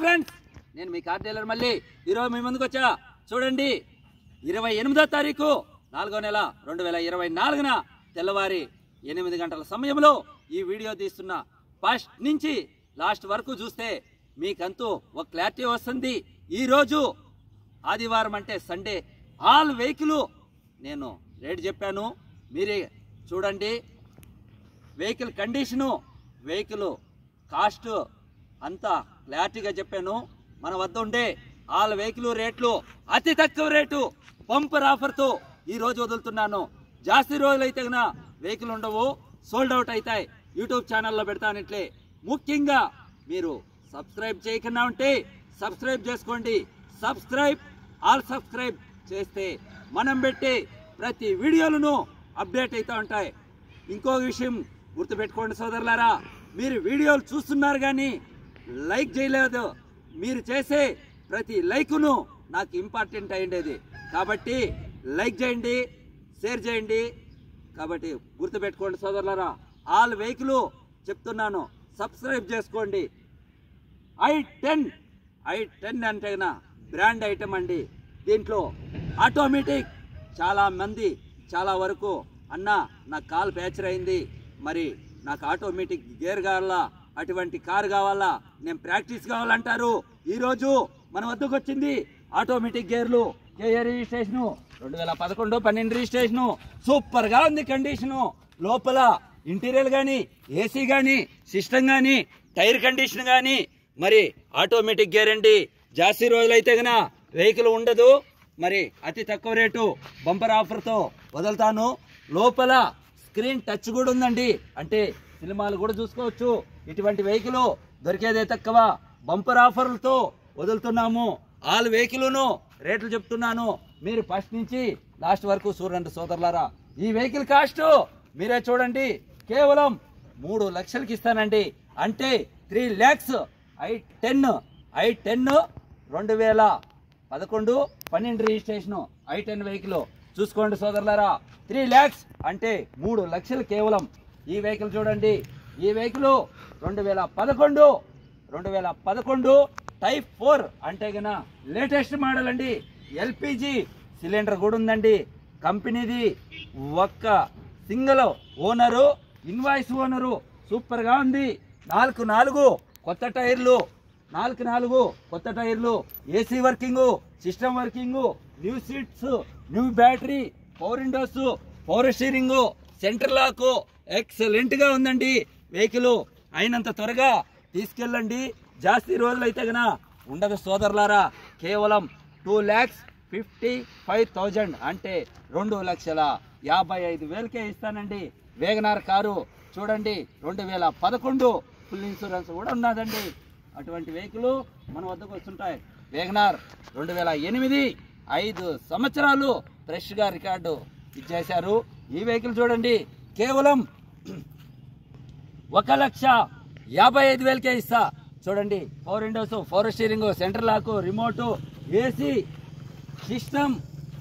Friends, నేను మీ car dealer మళ్ళీ ఈరోజు మీ ముందుకు వచ్చా. చూడండి, 28వ తారీఖు 4వ నెల 2024న తెల్లవారి 8 గంటల సమయంలో ఈ వీడియో తీస్తున్న. ఫస్ట్ నుంచి లాస్ట్ వరకు చూస్తే మీకంతూ ఒక క్లారిటీ వస్తుంది. ఈరోజు ఆదివారం అంటే సండే, ఆల్ వెహికల్ నేను రేట్ చెప్పాను, మీరే చూడండి. వెహికల్ కండిషను, వెహికల్ కాస్ట్ అంతా క్లారిటీగా చెప్పాను. మన వద్ద ఉండే ఆల్ వెహికల్ రేట్లు అతి తక్కువ రేటు బంపర్ ఆఫర్తో ఈరోజు వదులుతున్నాను. జాస్తి రోజులైతే కన్నా వెహికల్ ఉండవు, సోల్డ్ అవుట్ అవుతాయి. యూట్యూబ్ ఛానల్లో పెడతానిట్లే. ముఖ్యంగా మీరు సబ్స్క్రైబ్ చేయకుండా ఉంటే సబ్స్క్రైబ్ చేసుకోండి. ఆల్ సబ్స్క్రైబ్ చేస్తే మనం పెట్టే ప్రతి వీడియోలను అప్డేట్ అవుతూ ఉంటాయి. ఇంకో విషయం గుర్తుపెట్టుకోండి సోదరులారా, మీరు వీడియోలు చూస్తున్నారు కానీ లైక్ చేయలేదు. మీరు చేసే ప్రతి లైకును నాకు ఇంపార్టెంట్ అయ్యేది. కాబట్టి లైక్ చేయండి, షేర్ చేయండి. కాబట్టి గుర్తుపెట్టుకోండి సోదరులారా, ఆల్ వెహికల్ చెప్తున్నాను, సబ్స్క్రైబ్ చేసుకోండి. i10 అంటే బ్రాండ్ ఐటమ్ అండి. దీంట్లో ఆటోమేటిక్ చాలా మంది చాలా వరకు అన్న నాకు కాల్ ప్యాచర్ అయింది, మరి నాకు ఆటోమేటిక్ గేర్ కావాలా, అటువంటి కారు కావాలా, నేను ప్రాక్టీస్ కావాలంటారు. ఈరోజు మన వద్దకు వచ్చింది ఆటోమేటిక్ గేర్లు. KA registration 2011, 12 registration. సూపర్గా ఉంది కండిషను. లోపల ఇంటీరియర్ కానీ, ఏసీ కానీ, సిస్టమ్ కానీ, టైర్ కండిషన్ కానీ, మరి ఆటోమేటిక్ గేర్ అండి. జాస్తి రోజులైతే గన వెహికల్ ఉండదు. మరి అతి తక్కువ రేటు బంపర్ ఆఫర్తో వదులుతాను. లోపల స్క్రీన్ టచ్ కూడా ఉందండి, అంటే సినిమాలు కూడా చూసుకోవచ్చు. ఇటువంటి వెహికల్ దొరికేదే తక్కువ. బంపర్ ఆఫర్లతో వదులుతున్నాము. ఆల్ వెహికల్ను రేట్లు చెప్తున్నాను, మీరు ఫస్ట్ నుంచి లాస్ట్ వరకు చూడండి సోదరులారా. ఈ వెహికల్ కాస్ట్ మీరే చూడండి, కేవలం 3 లక్షలకి ఇస్తానండి. అంటే 3 lakhs. i10 2011, 12 registration. i10 vehicle చూసుకోండి సోదరులారా. 3 lakhs అంటే 3 లక్షలు కేవలం. ఈ వెహికల్ చూడండి. ఈ వెహికల్ 2011 టైప్ 4 అంటే గన లేటెస్ట్ మోడల్ అండి. ఎల్పిజి సిలిండర్ కూడా ఉందండి. కంపెనీది ఒక్క సింగిల్ ఓనరు, ఇన్వాయిస్ ఓనరు. సూపర్గా ఉంది. 4 కొత్త టైర్లు, 4 కొత్త టైర్లు, AC working, system working, new seats, new battery, power windows, power steering, centre lock. ఎక్సలెంట్గా ఉందండి వెహికల్. అయినంత త్వరగా తీసుకెళ్ళండి. జాస్తి రోజులైతే గన ఉండదు సోదరులారా. కేవలం 2,55,000 అంటే 2,55,000కే ఇస్తానండి. వేగనార్ కారు చూడండి, 2011 ఫుల్ ఇన్సూరెన్స్ కూడా ఉన్నదండి. అటువంటి వెహికల్ మన వద్దకు వస్తుంటాయి. వేగనార్ 2008, 5 సంవత్సరాలు ఫ్రెష్గా రికార్డు ఇచ్చేశారు. ఈ వెహికల్ చూడండి, కేవలం 1,55,000కే ఇస్తా. చూడండి, power windows, power steering, centre lock, remote, AC, system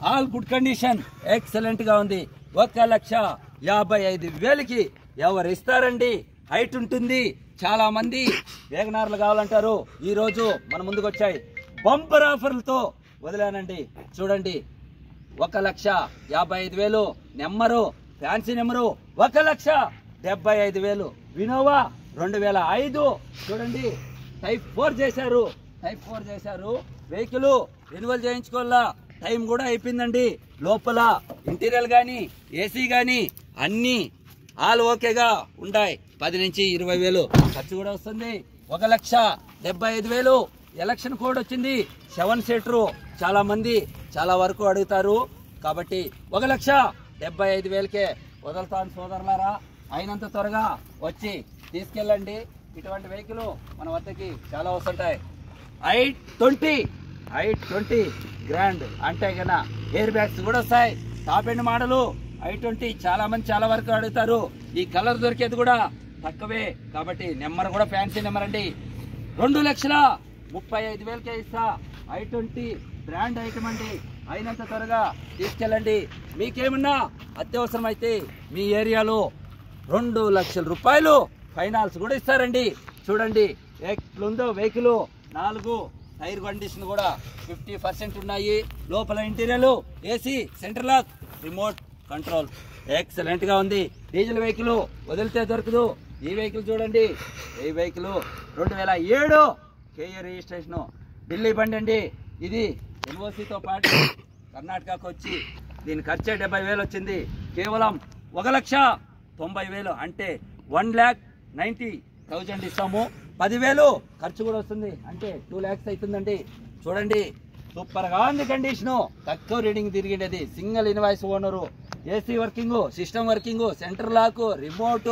all good condition. ఎక్సలెంట్గా ఉంది. 1,55,000కి ఎవరు ఇస్తారండి? హైట్ ఉంటుంది. చాలా మంది వేగనార్లు కావాలంటారు. ఈరోజు మన ముందుకు వచ్చాయి బంపర్ ఆఫర్లతో వదిలానండి. చూడండి, 1,55,000 నెంబరు, ఫ్యాన్సీ నెంబరు 1,75,000. వినోవా 2005 చూడండి, టైప్ 4 చేశారు. వెహికల్ రెన్యువల్ చేయించుకోవాలా, టైం కూడా అయిపోయిందండి. లోపల ఇంటీరియర్ కానీ, ఏసీ కానీ అన్నీ ఆల్ ఓకేగా ఉన్నాయి. 10 నుంచి 20,000 ఖర్చు కూడా వస్తుంది. 1,75,000. ఎలక్షన్ కోడ్ వచ్చింది. 7 సీటర్ చాలా మంది చాలా వరకు అడుగుతారు. కాబట్టి 1,75,000కే వదులుతాను సోదరులారా. అయినంత త్వరగా వచ్చి తీసుకెళ్ళండి. ఇటువంటి వెహికల్ మన వద్దకి చాలా వస్తుంటాయి. i20 గ్రాండ్ అంటే కన్నా ఎయిర్ బ్యాగ్స్ కూడా వస్తాయి. టాప్ ఎండ్ మోడలు i20 చాలా మంది చాలా వరకు అడుగుతారు. ఈ కలర్ దొరికేది కూడా తక్కువే. కాబట్టి నెంబర్ కూడా ఫ్యాన్సీ నెంబర్ అండి. 2,35,000కే ఇస్తా. i20 బ్రాండ్ ఐటమ్ అండి. అయినంత త్వరగా తీసుకెళ్ళండి. మీకేమన్నా అత్యవసరం అయితే మీ ఏరియాలో 2 లక్షల రూపాయలు ఫైనాన్స్ కూడా ఇస్తారండి. చూడండి ఎట్లుందో వెహికల్. 4 టైర్ కండిషన్ కూడా 50% ఉన్నాయి. లోపల interior AC, centre lock, remote control excellent గా ఉంది. డీజిల్ వెహికల్ వదిలితే దొరకదు. ఈ వెహికల్ చూడండి, ఈ వెహికల్ 2007 కేఏ రిజిస్ట్రేషన్, ఢిల్లీ బండి అండి. ఇది ఎన్ఓసితో పాటు కర్ణాటకకు వచ్చి దీని ఖర్చే 70,000 వచ్చింది. కేవలం 1,90,000 అంటే 1,90,000 ఇస్తాము. 10,000 ఖర్చు కూడా వస్తుంది అంటే 2 lakhs అవుతుందండి. చూడండి సూపర్ గా ఉంది కండిషను. తక్కువ రీడింగ్ తిరిగిండేది. Single invoice owner, AC working, system working, centre lock, remote,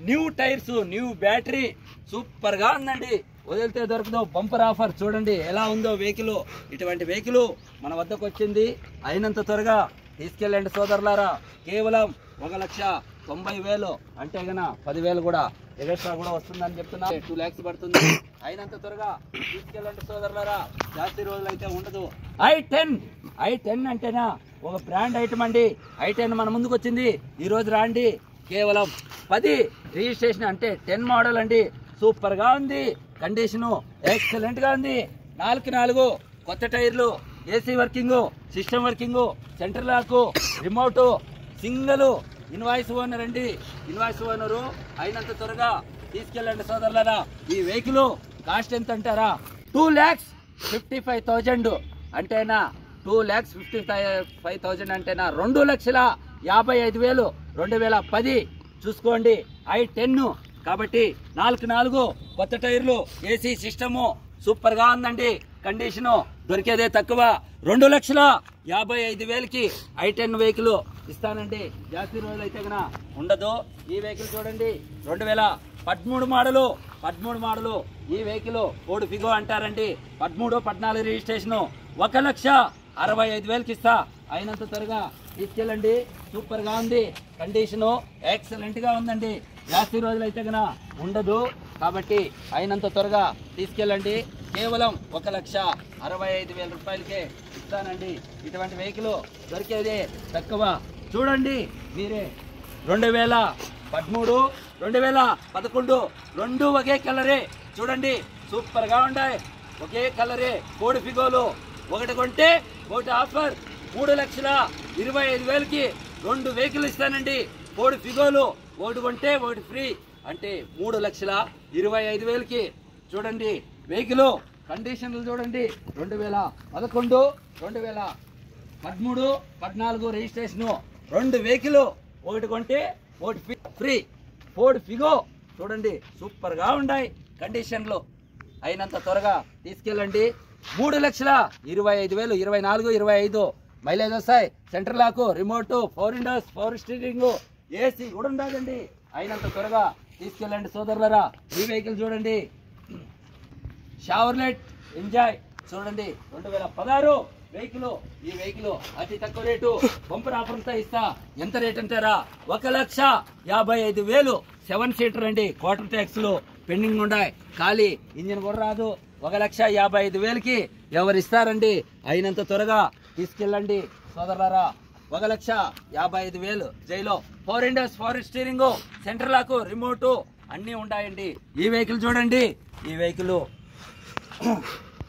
new tyres, new battery, super గా ఉందండి. వదిలితే దొరకదు. బంపర్ ఆఫర్ చూడండి ఎలా ఉందో వెహికల్. ఇటువంటి వెహికల్ మన వద్దకు వచ్చింది. అయినంత త్వరగా తీసుకెళ్ళండి సోదరులారా. కేవలం 1,90,000 అంటే గన 10,000 కూడా ఎక్స్ట్రా కూడా వస్తుందని చెప్తున్నా. 2 lakhs పడుతుంది. అయినంత త్వరగా తీసుకెళ్ళండి సోదరులారా. జాస్తి రోజులు అయితే ఉండదు. i10 అంటేనా ఒక బ్రాండ్ ఐటమ్ అండి. i10 మన ముందుకు వచ్చింది. ఈ రోజు రాండి. కేవలం 10 రిజిస్ట్రేషన్ అంటే 10 మోడల్ అండి. సూపర్ గా ఉంది. కండిషను ఎక్సలెంట్ గా ఉంది. 4 కొత్త టైర్లు, AC working, system working, centre lock, remote, single invoice owner అండి. Invoice owner. అయినంత త్వరగా తీసుకెళ్ళండి సోదరులారా. ఈ వెహికల్ కాస్ట్ ఎంత అంటారా? 2,55,000 అంటేనా 2,55,000 అంటేనా 2,55,000 2010 చూసుకోండి. i10 కాబట్టి 4 కొత్త టైర్లు, ఏసీ సిస్టము సూపర్ గా ఉందండి. కండిషను దొరికేదే తక్కువ. 2,55,000కి i10 వెహికల్ ఇస్తానండి. జాస్తి రోజులు అయితే కన్నా ఉండదు. ఈ వెహికల్ చూడండి 2013 మోడలు. ఈ వెహికల్ కోడ్ ఫిగో అంటారండి. 13, 14 రిజిస్ట్రేషన్. 1,65,000కి ఇస్తా. అయినంత త్వరగా తీసుకెళ్ళండి. సూపర్ గా ఉంది. కండిషను ఎక్సలెంట్ గా ఉందండి. జాస్తి రోజులు అయితే కన్నా ఉండదు. కాబట్టి అయినంత త్వరగా తీసుకెళ్ళండి. కేవలం 1,65,000 రూపాయలకే ఇస్తానండి. ఇటువంటి వెహికల్ దొరికేదే తక్కువ. చూడండి మీరే 2013, 2011 రెండు ఒకే కలరే. చూడండి సూపర్ గా ఉన్నాయి. ఒకే కలరే. కోడి ఫిగోలు. ఒకటి కొంటే ఒకటి ఆఫర్. 3,25,000కి 2 వెహికల్ ఇస్తానండి. కోడి ఫిగోలు. ఒకటి కొంటే ఒకటి ఫ్రీ అంటే 3,25,000కి. చూడండి వెహికల్ కండిషన్లు చూడండి. 2011, 2013, 14 రిజిస్ట్రేషన్. 2 వెహికల్. ఒకటి కొంటే ఒకటి ఫ్రీ. ఫోర్డ్ ఫిగో చూడండి సూపర్ గా ఉన్నాయి కండిషన్లు. అయినంత త్వరగా తీసుకెళ్ళండి. 3,25,000 24, 25 మైలేజ్ వస్తాయి. Centre lock, remote, 4 windows, 4 steering, AC కూడా ఉండదండి. అయినంత త్వరగా తీసుకెళ్ళండి సోదరులరా. ఈ వెహికల్ చూడండి షావర్లెట్ ఎంజాయ్. చూడండి 2016 వెహికల్. ఈ వెహికల్ అతి తక్కువ రేటు బంపర్ ఆఫర్తో ఇస్తా. ఎంత రేట్ అంటారా? 1,55,000. 7 సీటర్ అండి. క్వార్టర్ ట్యాక్స్ లో పెండింగ్ ఉన్నాయి. ఖాళీ ఇంజిన్ కూడా రాదు. 1,55,000కి ఎవరు ఇస్తారండి? అయినంత త్వరగా తీసుకెళ్ళండి సోదరులారా. 1,55,000 Xylo 4 windows, 4 steering, centre lock, remote అన్నీ ఉంటాయండి. ఈ వెహికల్ చూడండి. ఈ vehicle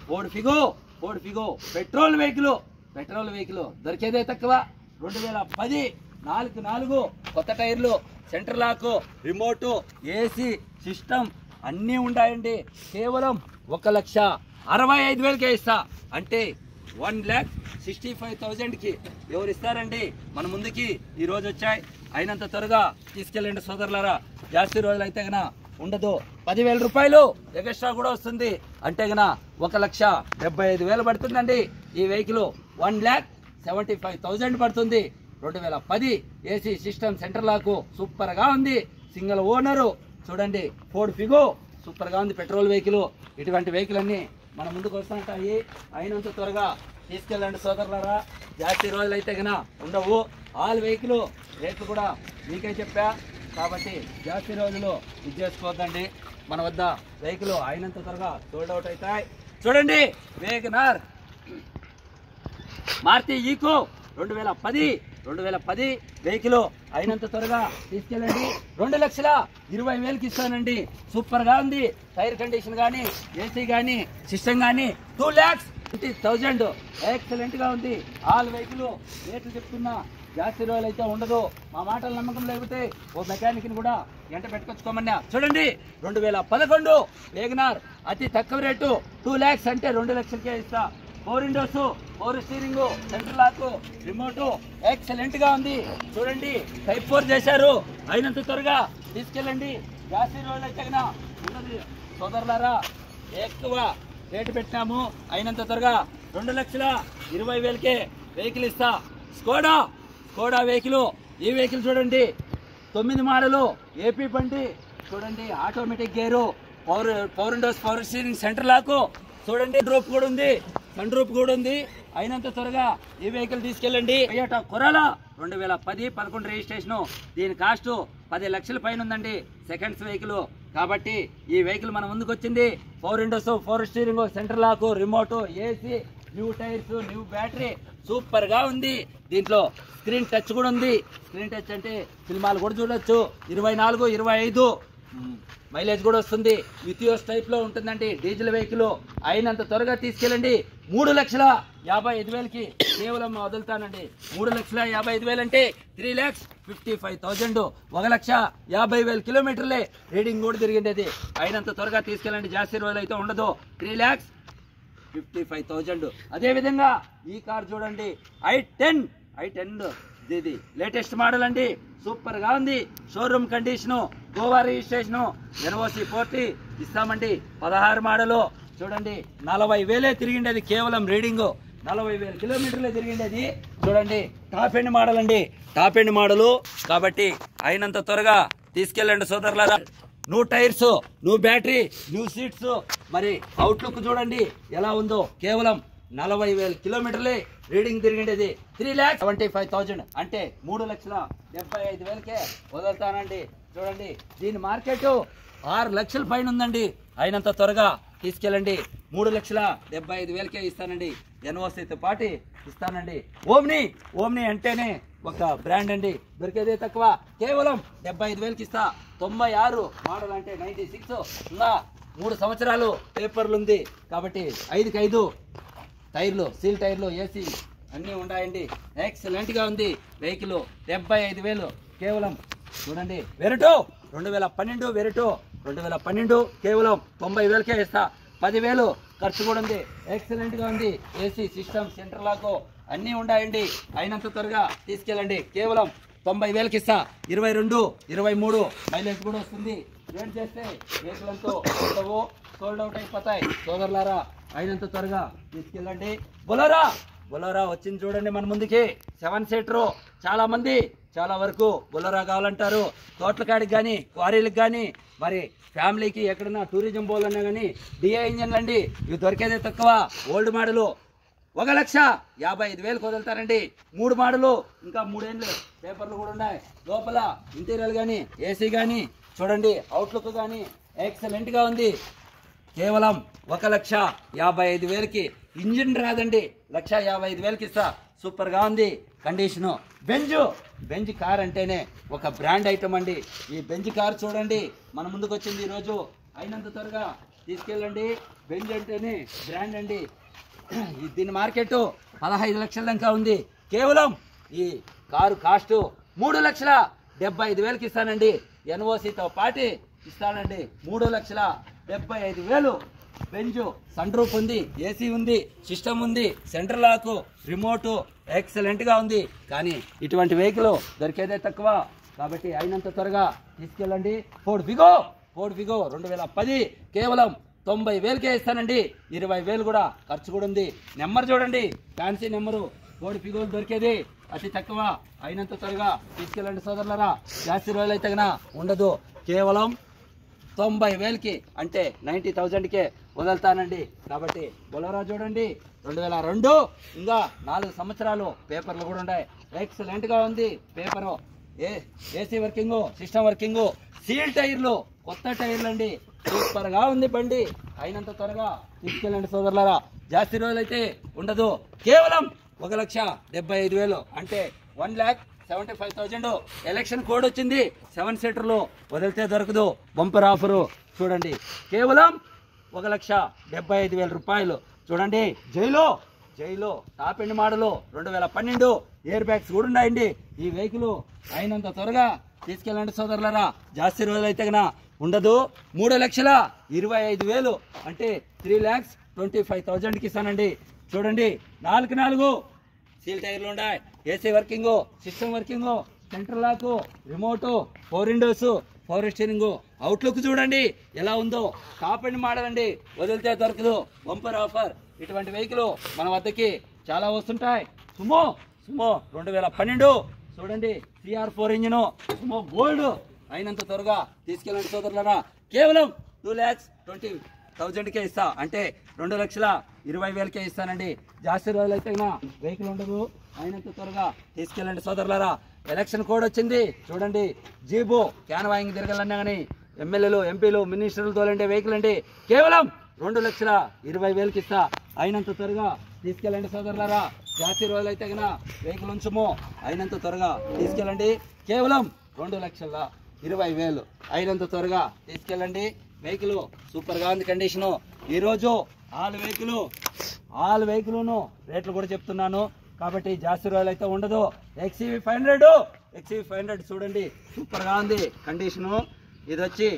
Ford Figo petrol vehicle దొరికేదే తక్కువ. 2010 4 కొత్త టైర్లు, center lock, remote, AC system అన్నీ ఉంటాయండి. కేవలం 1,65,000కే ఇస్తా. అంటే 1,65,000కి ఎవరు ఇస్తారండి? మన ముందుకి ఈ రోజు వచ్చాయి. అయినంత త్వరగా తీసుకెళ్ళండి సోదరులారా. జాస్తి రోజులు అయితే గన ఉండదు. 10,000 రూపాయలు ఎక్స్ట్రా కూడా వస్తుంది. అంటే గన 1,75,000 పడుతుందండి. ఈ వెహికల్ 1,75,000 పడుతుంది. 2010 AC system, centre lock super గా ఉంది. Single owner. చూడండి ఫోర్డ్ ఫిగో సూపర్ గా ఉంది. Petrol vehicle. ఇటువంటి వెహికల్ అన్ని మన ముందుకు వస్తుంటాయి. అయినంత త్వరగా తీసుకెళ్ళండి సోదరులారా. జాస్తి రోజులు అయితే గన ఉండవు. ఆల్ వెహికల్ రేట్లు కూడా మీకే చెప్పా. కాబట్టి జాస్తి రోజులు ఇది చేసుకోవద్దండి. మన వద్ద వెహికల్ అయినంత త్వరగా సోల్డ్ అవుట్ అవుతాయి. చూడండి వేగనార్, మారుతి ఈకో 2010, 2010 వెహికల్ అయినంత త్వరగా తీసుకెళ్ళండి. 2,20,000కి ఇస్తానండి. సూపర్ గా ఉంది. టైర్ కండిషన్ కానీ, ఏసీ కానీ, సిస్టమ్ కానీ 2,20,000 ఎక్సలెంట్ గా ఉంది. ఆల్ వెహికల్ రేట్లు చెప్తున్నా, జాస్తి రోజులు అయితే ఉండదు. మా మాటలు నమ్మకం లేకపోతే ఓ మెకానిక్ ని కూడా ఎంట పెట్టుకొచ్చుకోమన్నా. చూడండి 2011 వేగనార్ అతి తక్కువ రేటు 2 lakhs అంటే 2 లక్షలకే ఇస్తా. 4 windows, 4 steering, centre lock, remote excellent గా ఉంది. చూడండి Type 4 చేశారు. అయినంత త్వరగా తీసుకెళ్ళండి. జాస్తి రోజులు అయితే ఉండదు సోదరులారా. ఎక్కువ రేటు పెట్టినాము. అయినంత త్వరగా 2,20,000కే వెహికల్ ఇస్తా. Skoda vehicle. ఈ వెహికల్ చూడండి 9 మోడలు ఏపీ బండి. చూడండి automatic gear, power windows, power steering, centre lock. చూడండి రూప్ కూడా ఉంది, సన్ రూప్ కూడా ఉంది. అయినంత త్వరగా ఈ వెహికల్ తీసుకెళ్ళండి. Toyota Corolla 2010-11 registration. దీని కాస్ట్ 10 లక్షల పైన ఉందండి. సెకండ్స్ వెహికల్ కాబట్టి ఈ వెహికల్ మన ముందుకు వచ్చింది. Power windows, power steering, centre lock, remote, AC, new tyres, new battery, super గా ఉంది. దీంట్లో స్క్రీన్ టచ్ కూడా ఉంది. స్క్రీన్ టచ్ అంటే సినిమాలు కూడా చూడొచ్చు. 24, 25 మైలేజ్ కూడా వస్తుంది. విథియోస్ టైప్ లో ఉంటుందండి. Diesel vehicle. అయినంత త్వరగా తీసుకెళ్ళండి. 3,55,000కి కేవలం వదులుతానండి. 3,55,000 అంటే 3,55,000. 1,50,000 కిలోమీటర్లే రీడింగ్ కూడా తిరిగిండేది. అయినంత త్వరగా తీసుకెళ్ళండి. జాస్తి రోజులు అయితే ఉండదు. 3,55,000. అదే విధంగా ఈ కార్ చూడండి i10 ఇది లేటెస్ట్ మోడల్ అండి. సూపర్ గా ఉంది. Showroom condition, Goa registration, NOC 40 ఇస్తామండి. 16 మోడల్. చూడండి 40,000 తిరిగిండేది. కేవలం రీడింగ్ 40,000 కిలోమీటర్లే తిరిగిండేది. చూడండి టాప్ ఎండ్ మోడల్ అండి. టాప్ ఎండ్ మోడల్ కాబట్టి అయినంత త్వరగా తీసుకెళ్ళండి సోదరులారా. New tyres, new battery, new seats. మరి అవుట్లుక్ చూడండి ఎలా ఉందో. కేవలం 40,000 కిలోమీటర్లే రీడింగ్ తిరిగిండేది. 3,75,000 అంటే 3,75,000కే వదులుతానండి. చూడండి దీని మార్కెట్ 6 లక్షల పైన ఉందండి. అయినంత త్వరగా తీసుకెళ్ళండి. 3,75,000కే ఇస్తానండి. ఎన్ఓసితో పాటు ఇస్తానండి. ఓమ్ని అంటేనే ఒక బ్రాండ్ అండి. దొరికేదే తక్కువ. కేవలం 75,000కి ఇస్తా. 96 మోడల్ అంటే 96 ఇంకా 3 సంవత్సరాలు పేపర్లు ఉంది కాబట్టి 5కి 5 టైర్లు, సీల్ టైర్లు, ఏసీ అన్నీ ఉన్నాయండి. ఎక్సలెంట్ గా ఉంది వెహికల్. 75,000 కేవలం. చూడండి వెరటో 2012 వెరటో 2012 కేవలం 90,000కే ఇస్తా. 10,000 ఖర్చు కూడా ఉంది. ఎక్సలెంట్ గా ఉంది. ఏసీ, సిస్టమ్, సెంటర్ లాక్ అన్నీ ఉన్నాయండి. అయినంత త్వరగా తీసుకెళ్ళండి. కేవలం 90,000కి ఇస్తా. 22, 23 మైలేజ్ కూడా వస్తుంది. రేట్ చేస్తే వెహికల్తో ఉండవు, సోల్డ్ అవుట్ అయిపోతాయి సోదరులారా. అయినంత త్వరగా తీసుకెళ్ళండి. బొలోరా వచ్చింది చూడండి మన ముందుకి. 7 సీటర్. చాలా మంది చాలా వరకు బొలోరా కావాలంటారు. తోటల కాడికి కానీ, క్వారీలకు కానీ, మరి ఫ్యామిలీకి ఎక్కడన్నా టూరిజం పోవాలన్నా కానీ డిఐ ఇంజన్లు అండి. ఇవి దొరికేదే తక్కువ. ఓల్డ్ మోడలు 1,55,000కి వదులుతారండి. 3 మోడలు ఇంకా 3 ఏళ్ళు పేపర్లు కూడా ఉన్నాయి. లోపల ఇంటీరియర్ కానీ, ఏసీ కానీ చూడండి, అవుట్లుక్ కానీ ఎక్సలెంట్ గా ఉంది. కేవలం 1,55,000కి. ఇంజిన్ రాదండి. 1,55,000కి ఇస్తా. సూపర్ గా ఉంది కండిషను. బెంజ్ కార్ అంటేనే ఒక బ్రాండ్ ఐటమ్ అండి. ఈ బెంజ్ కార్ చూడండి మన ముందుకు వచ్చింది ఈరోజు. అయినంత త్వరగా తీసుకెళ్ళండి. బెంజ్ అంటేనే బ్రాండ్ అండి. దీని మార్కెట్ 15 లక్షల దాకా ఉంది. కేవలం ఈ కారు కాస్ట్ 3,75,000కి ఇస్తానండి. ఎన్ఓసితో పాటు ఇస్తానండి. 3,75,000. బెంజ్ సన్ రూఫ్ ఉంది, ఏసీ ఉంది, సిస్టమ్ ఉంది, సెంటర్ లాక్, రిమోట్ ఎక్సలెంట్ గా ఉంది. కానీ ఇటువంటి వెహికల్ దొరికేదే తక్కువ కాబట్టి అయినంత త్వరగా తీసుకెళ్ళండి. ఫోర్డ్ ఫిగో 2010 కేవలం 90,000కే ఇస్తానండి. 20,000 కూడా ఖర్చు కూడా ఉంది. నెంబర్ చూడండి, ఫ్యాన్సీ నెంబరు. ఫోర్డ్ ఫిగో దొరికేది అతి తక్కువ. అయినంత త్వరగా తీసుకెళ్ళండి సోదరులారా. జాస్తి రోజులు అయితే ఉండదు. కేవలం 90,000కి అంటే 90,000కే వదులుతానండి. కాబట్టి బొలోరా చూడండి 2002 ఇంకా 4 సంవత్సరాలు పేపర్లు కూడా ఉన్నాయి. ఎక్సలెంట్ గా ఉంది paper. AC working, system working, seal టైర్లు, కొత్త టైర్లు అండి. సూపర్ గా ఉంది బండి. అయినంత త్వరగా తీసుకెళ్ళండి సోదరులారా. జాస్తి రోజులు అయితే ఉండదు. కేవలం 1,75,000 అంటే 1,75,000. ఎలక్షన్ కోడ్ వచ్చింది. 7 సీటర్లు వదిలితే దొరకదు. బంపర్ ఆఫరు చూడండి, కేవలం 1,75,000 రూపాయలు. చూడండి, Xylo top end model 2012 air bags కూడా ఉన్నాయండి. ఈ వెహికల్ అయినంత త్వరగా తీసుకెళ్ళండి సోదరులరా. జాస్తి రోజులు అయితే కన్నా ఉండదు. 3,25,000 అంటే 3,25,000కి ఇస్తానండి. చూడండి, 4 సీల్ టైర్లు ఉన్నాయి, AC working, system working, centre lock, remote, 4 windows, 4 steering, outlook చూడండి ఎలా ఉందో. టాప్ ఎండ్ మోడల్ అండి, వదిలితే దొరకదు. Bumper offer. ఇటువంటి వెహికల్ మన వద్దకి చాలా వస్తుంటాయి. సుమో 2012 చూడండి, CR4 ఇంజిన్, సుమో గోల్డ్. అయినంత త్వరగా తీసుకెళ్ళండి సోదరులరా. కేవలం 2,20,000కే ఇస్తా, అంటే 2,20,000కే ఇస్తానండి. జాస్తి రోజులు అయితే వెహికల్ ఉండదు. అయినంత త్వరగా తీసుకెళ్ళండి సోదరులరా. ఎలక్షన్ కోడ్ వచ్చింది. చూడండి, జీబు క్యాన్వాయింగ్ తిరగాలన్నా కానీ ఎమ్మెల్యేలు, ఎంపీలు, మినిస్టర్లు తోలండే వెహికల్ అండి. కేవలం 2,20,000కి ఇస్తా. అయినంత త్వరగా తీసుకెళ్ళండి సోదరులారా. జాస్తి రోజులు అయితే కన్నా వెహికల్ ఉంచుము. అయినంత త్వరగా తీసుకెళ్ళండి. కేవలం 2,20,000. అయినంత త్వరగా తీసుకెళ్ళండి. వెహికల్ సూపర్గా ఉంది కండిషను. ఈరోజు ఆల్ వెహికల్ను రేట్లు కూడా చెప్తున్నాను కాబట్టి జాస్తి రోజులు అయితే ఉండదు. XUV 500 చూడండి, సూపర్గా ఉంది కండిషను. ఇది వచ్చి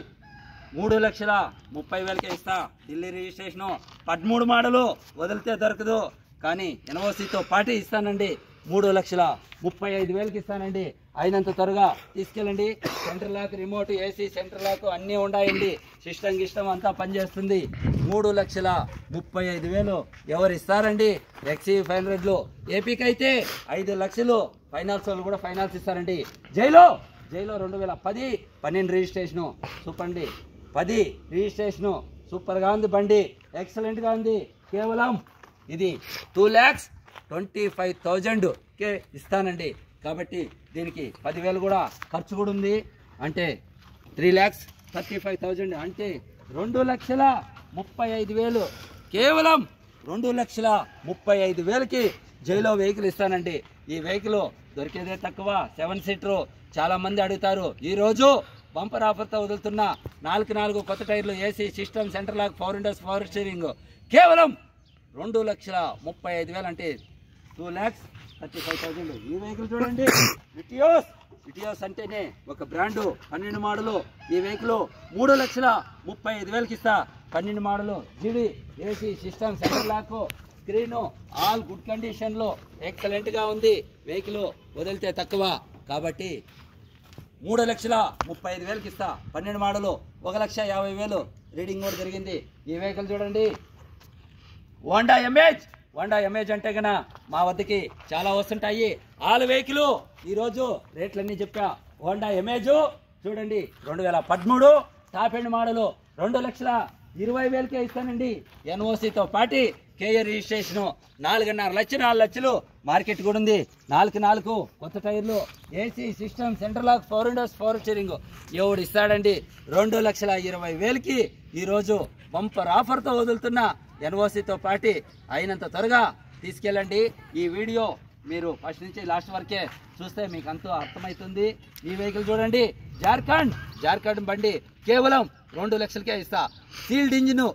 3,30,000కే ఇస్తా. ఢిల్లీ రిజిస్ట్రేషను, 13 మోడలు, వదిలితే దొరకదు. కానీ ఎన్ఓసితో పాటు ఇస్తానండి. 3,35,000కి ఇస్తానండి. అయినంత త్వరగా తీసుకెళ్ళండి. Centre lock, remote, AC, centre lock అన్నీ ఉన్నాయండి. సిస్టమ్ అంతా పనిచేస్తుంది. 3,35,000 ఎవరు ఇస్తారండి? XUV 500లో. ఏపీకి అయితే 5 లక్షలు ఫైనాన్స్ వాళ్ళు కూడా ఫైనాన్స్ ఇస్తారండి. జైలో 2010 12 రిజిస్ట్రేషను, సూపర్ అండి. 10 రిజిస్ట్రేషను, సూపర్గా ఉంది బండి, ఎక్సలెంట్గా ఉంది. కేవలం ఇది 2,25,000కే ఇస్తానండి. కాబట్టి దీనికి 10,000 కూడా ఖర్చు కూడా ఉంది. అంటే 3,35,000 అంటే 2,35,000. కేవలం 2,35,000కి జైలో వెహికల్ ఇస్తానండి. ఈ వెహికల్ దొరికేదే తక్కువ, 7 సీటరు. చాలా మంది అడుగుతారు. ఈరోజు బంపర్ ఆఫర్తో వదులుతున్న 4 కొత్త టైర్లు, AC, system, centre lock, 4 windows, 4 steering. కేవలం 2,35,000 అంటే 2,35,000. ఈ వెహికల్ చూడండి, విటియోస్ అంటేనే ఒక బ్రాండు. 12 మోడలు. ఈ వెహికల్ 3,35,000కి ఇస్తా. 12 model, GD, AC, system, centre lock, screen all good కండిషన్లో ఎక్సలెంట్గా ఉంది. వెహికల్ వదిలితే తక్కువ కాబట్టి 3,35,000కి ఇస్తా. 12 మోడలు, 1,50,000 రీడింగ్ కూడా జరిగింది. ఈ వెహికల్ చూడండి, హోండా ఎమేజ్ అంటే కన్నా మా వద్దకి చాలా వస్తుంటాయి. ఆల్ వెహికల్ ఈరోజు రేట్లన్నీ చెప్పా. హోండా ఎమేజ్ చూడండి, 2013 టాప్ ఎండ్ మోడలు, 2,20,000కే ఇస్తానండి. ఎన్ఓసితో పాటు కేఏ రిజిస్ట్రేషను, 4,5 లక్షలు మార్కెట్ కూడా ఉంది. 4 కొత్త టైర్లు, AC, system, centre lock, 4 windows, 4 steering. ఎవడు ఇస్తాడండి? 2,20,000కి ఈరోజు బంపర్ ఆఫర్తో వదులుతున్న ఎన్ఓసితో పాటు. అయినంత త్వరగా తీసుకెళ్ళండి. ఈ వీడియో మీరు ఫస్ట్ నుంచి లాస్ట్ వరకే చూస్తే మీకు అంతా అర్థమవుతుంది. ఈ వెహికల్ చూడండి, జార్ఖండ్ బండి, కేవలం 2 లక్షలకే ఇస్తా. సీల్డ్ ఇంజిన్,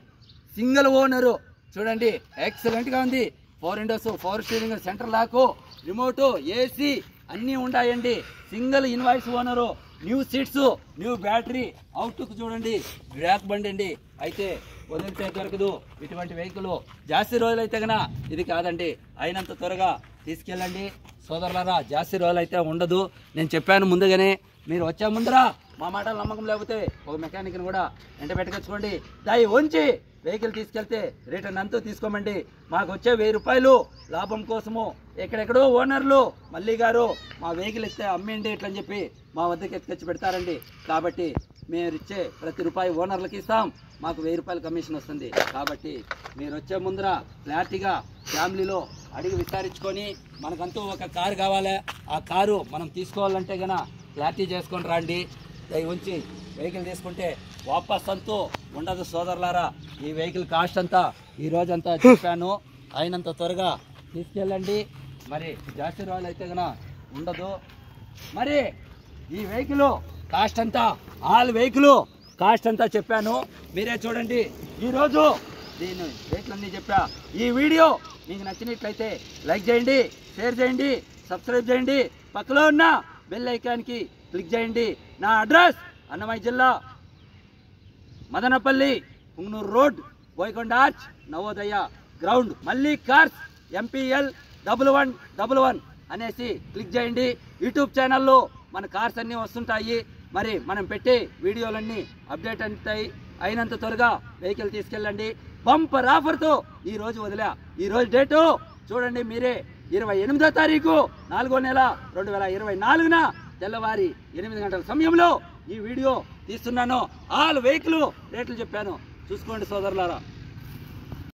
సింగిల్ ఓనరు చూడండి, ఎక్సలెంట్గా ఉంది. 4 windows, 4 steering, centre lock, remote, AC అన్నీ ఉన్నాయండి. Single invoice owner, new seats, new battery, outlook చూడండి, బ్లాక్ బండి అండి. అయితే వదిలితే దొరకదు ఇటువంటి వెహికల్. జాస్తి రోజులు అయితే కన్నా ఇది కాదండి. అయినంత త్వరగా తీసుకెళ్ళండి సోదరులారా. జాస్తి రోజులు అయితే ఉండదు. నేను చెప్పాను ముందుగానే. మీరు వచ్చే ముందరా మా మాటలు నమ్మకం లేకపోతే ఒక మెకానిక్ని కూడా వెంట పెట్టుకొచ్చుకోండి. దాయి ఉంచి వెహికల్ తీసుకెళ్తే రిటర్న్ అంతా తీసుకోమండి. మాకు వచ్చే 1,000 రూపాయలు లాభం కోసము ఎక్కడెక్కడో ఓనర్లు మళ్ళీ గారు మా వెహికల్ ఇస్తే అమ్మేయండి ఇట్లని చెప్పి మా వద్దకు ఎత్తుకొచ్చి పెడతారండి. కాబట్టి మేము ఇచ్చే ప్రతి రూపాయి ఓనర్లకి ఇస్తాం. మాకు 1,000 రూపాయల కమిషన్ వస్తుంది. కాబట్టి మీరు వచ్చే ముందర క్లారిటీగా ఫ్యామిలీలో అడిగి విచారించుకొని మనకంటూ ఒక కారు కావాలి, ఆ కారు మనం తీసుకోవాలంటే కనుక క్లారిటీ చేసుకొని రండి. దయ ఉంచి వెహికల్ తీసుకుంటే వాపస్ అంతూ ఉండదు సోదరులారా. ఈ వెహికల్ కాస్ట్ అంతా ఈ రోజంతా చెప్పాను. అయినంత త్వరగా తీసుకెళ్ళండి. మరి జాస్తి రోజులు అయితే కనుక ఉండదు. మరి ఈ వెహికల్ కాస్ట్ అంతా, ఆల్ వెహికల్ కాస్ట్ అంతా చెప్పాను, మీరే చూడండి. ఈరోజు దీని రేట్లన్నీ చెప్పా. ఈ వీడియో మీకు నచ్చినట్లయితే లైక్ చేయండి, షేర్ చేయండి, సబ్స్క్రైబ్ చేయండి, పక్కలో ఉన్న బెల్ ఐకాన్కి క్లిక్ చేయండి. నా అడ్రస్ అన్నమయ్య జిల్లా Madanapalle, Punganur road, Boyakonda arch, Navodaya ground. మళ్ళీ కార్స్ MPL 1111 అనేసి క్లిక్ చేయండి. యూట్యూబ్ ఛానల్లో మన కార్స్ అన్నీ వస్తుంటాయి. మరి మనం పెట్టే వీడియోలన్నీ అప్డేట్ అవుతాయి. అయినంత త్వరగా వెహికల్ తీసుకెళ్ళండి. బంపర్ ఆఫర్తో ఈరోజు వదిలా. ఈరోజు డేటు చూడండి మీరే, 28వ తారీఖు 4వ నెల 2024 తెల్లవారి 8 గంటల సమయంలో ఈ వీడియో తీస్తున్నాను. ఆల్ వెహికల్ రేట్లు చెప్పాను, చూసుకోండి సోదరులారా.